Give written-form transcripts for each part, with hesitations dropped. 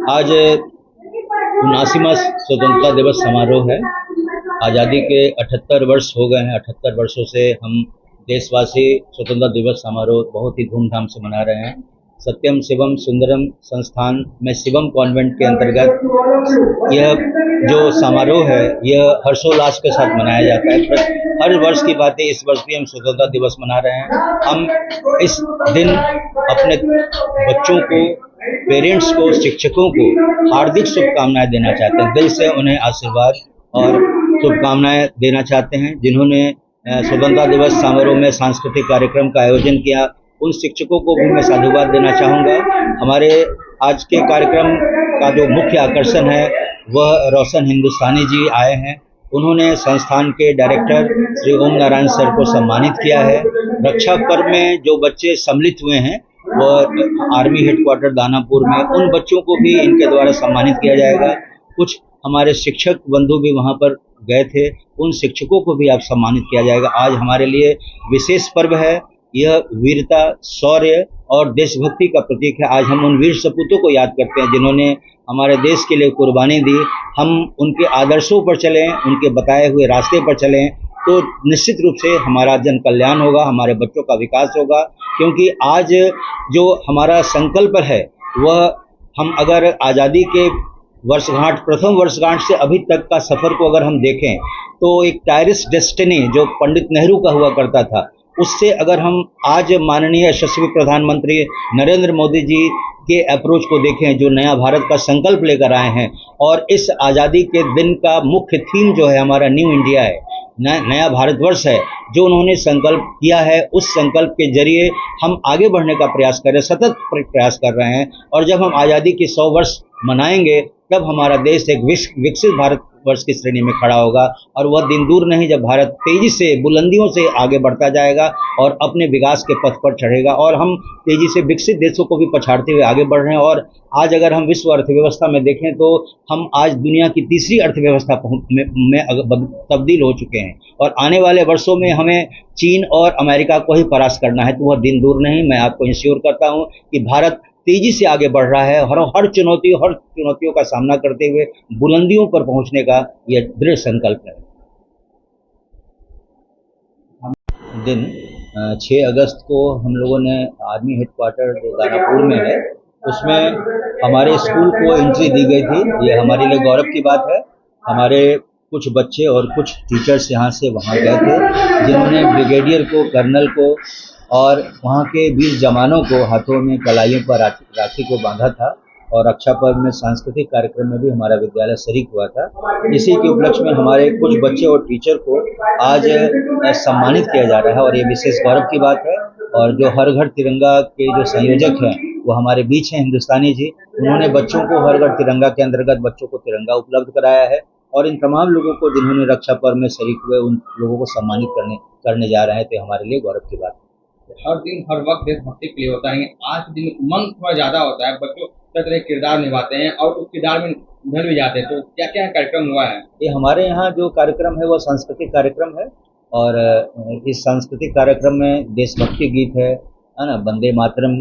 आज 79वां स्वतंत्रता दिवस समारोह है। आज़ादी के 78 वर्ष हो गए हैं। 78 वर्षों से हम देशवासी स्वतंत्रता दिवस समारोह बहुत ही धूमधाम से मना रहे हैं। सत्यम शिवम सुंदरम संस्थान में शिवम कॉन्वेंट के अंतर्गत यह जो समारोह है यह हर्षोल्लास के साथ मनाया जाता है। हर वर्ष की बातें इस वर्ष भी हम स्वतंत्रता दिवस मना रहे हैं। हम इस दिन अपने बच्चों को, पेरेंट्स को, शिक्षकों को हार्दिक शुभकामनाएं देना चाहते हैं। दिल से उन्हें आशीर्वाद और शुभकामनाएं देना चाहते हैं। जिन्होंने स्वतंत्रता दिवस समारोह में सांस्कृतिक कार्यक्रम का आयोजन किया, उन शिक्षकों को भी मैं साधुवाद देना चाहूँगा। हमारे आज के कार्यक्रम का जो मुख्य आकर्षण है वह रोशन हिंदुस्तानी जी आए हैं। उन्होंने संस्थान के डायरेक्टर श्री ओम नारायण सर को सम्मानित किया है। रक्षा पर्व में जो बच्चे सम्मिलित हुए हैं वह आर्मी हेडक्वार्टर दानापुर में, उन बच्चों को भी इनके द्वारा सम्मानित किया जाएगा। कुछ हमारे शिक्षक बंधु भी वहां पर गए थे, उन शिक्षकों को भी आप सम्मानित किया जाएगा। आज हमारे लिए विशेष पर्व है। यह वीरता, शौर्य और देशभक्ति का प्रतीक है। आज हम उन वीर सपूतों को याद करते हैं जिन्होंने हमारे देश के लिए कुर्बानी दी। हम उनके आदर्शों पर चलें, उनके बताए हुए रास्ते पर चलें तो निश्चित रूप से हमारा जन कल्याण होगा, हमारे बच्चों का विकास होगा। क्योंकि आज जो हमारा संकल्प है वह, हम अगर आज़ादी के वर्षगांठ, प्रथम वर्षगांठ से अभी तक का सफ़र को अगर हम देखें तो एक टायरिस डेस्टिनी जो पंडित नेहरू का हुआ करता था, उससे अगर हम आज माननीय यशस्वी प्रधानमंत्री नरेंद्र मोदी जी के अप्रोच को देखें, जो नया भारत का संकल्प लेकर आए हैं, और इस आज़ादी के दिन का मुख्य थीम जो है हमारा न्यू इंडिया है, नया भारतवर्ष है, जो उन्होंने संकल्प किया है, उस संकल्प के जरिए हम आगे बढ़ने का प्रयास कर रहे हैं, सतत प्रयास कर रहे हैं। और जब हम आज़ादी के 100 वर्ष मनाएंगे तब हमारा देश एक विकसित भारतवर्ष की श्रेणी में खड़ा होगा। और वह दिन दूर नहीं जब भारत तेजी से, बुलंदियों से आगे बढ़ता जाएगा और अपने विकास के पथ पर चढ़ेगा। और हम तेजी से विकसित देशों को भी पछाड़ते हुए आगे बढ़ रहे हैं। और आज अगर हम विश्व अर्थव्यवस्था में देखें तो हम आज दुनिया की तीसरी अर्थव्यवस्था में तब्दील हो चुके हैं। और आने वाले वर्षों में हमें चीन और अमेरिका को ही परास्त करना है, तो वह दिन दूर नहीं। मैं आपको इंश्योर करता हूँ कि भारत तेजी से आगे बढ़ रहा है। हर चुनौतियों का सामना करते हुए बुलंदियों पर पहुंचने का यह दृढ़ संकल्प है। दिन 6 अगस्त को हम लोगों ने आर्मी हेडक्वार्टर जो दानापुर में है उसमें हमारे स्कूल को एंट्री दी गई थी। ये हमारे लिए गौरव की बात है। हमारे कुछ बच्चे और कुछ टीचर्स यहाँ से वहाँ गए थे, जिन्होंने ब्रिगेडियर को, कर्नल को और वहाँ के वीर जवानों को हाथों में कलाइयों पर राखी को बांधा था। और रक्षा पर्व में सांस्कृतिक कार्यक्रम में भी हमारा विद्यालय शरीक हुआ था। इसी के उपलक्ष्य में हमारे कुछ बच्चे और टीचर को आज सम्मानित किया जा रहा है और ये विशेष गौरव की बात है। और जो हर घर तिरंगा के जो संयोजक हैं वो हमारे बीच हैं, हिंदुस्तानी जी। उन्होंने बच्चों को हर घर तिरंगा के अंतर्गत बच्चों को तिरंगा उपलब्ध कराया है। और इन तमाम लोगों को जिन्होंने रक्षा पर्व में शरीक हुए, उन लोगों को सम्मानित करने जा रहे हैं, तो हमारे लिए गौरव की बात है। हर दिन हर वक्त देशभक्ति के लिए होता है। आज के दिन उमंग थोड़ा ज्यादा होता है, बच्चों तरह किरदार निभाते हैं और उस किरदार में ढल भी जाते हैं। तो क्या क्या कार्यक्रम हुआ है? ये हमारे यहाँ जो कार्यक्रम है वो सांस्कृतिक कार्यक्रम है। और इस सांस्कृतिक कार्यक्रम में देशभक्ति गीत है ना, वंदे मातरम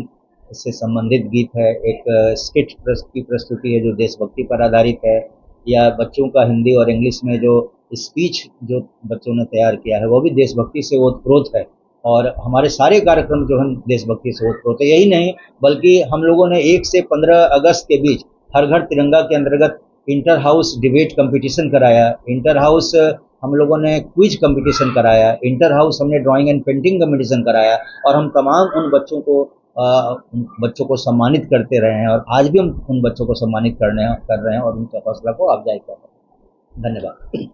से संबंधित गीत है, एक स्किट की प्रस्तुति है जो देशभक्ति पर आधारित है, या बच्चों का हिंदी और इंग्लिश में जो स्पीच जो बच्चों ने तैयार किया है वो भी देशभक्ति से ओतप्रोत है। और हमारे सारे कार्यक्रम जो हम देशभक्ति से ओतप्रोत है। यही नहीं बल्कि हम लोगों ने 1 से 15 अगस्त के बीच हर घर तिरंगा के अंतर्गत इंटर हाउस डिबेट कंपटीशन कराया, इंटर हाउस हम लोगों ने क्विज कंपटीशन कराया, इंटर हाउस हमने ड्राइंग एंड पेंटिंग कंपटीशन कराया। और हम तमाम उन बच्चों को सम्मानित करते रहे हैं और आज भी हम उन बच्चों को सम्मानित कर रहे हैं और उनका हौसला को अफजाई कर रहे हैं। धन्यवाद।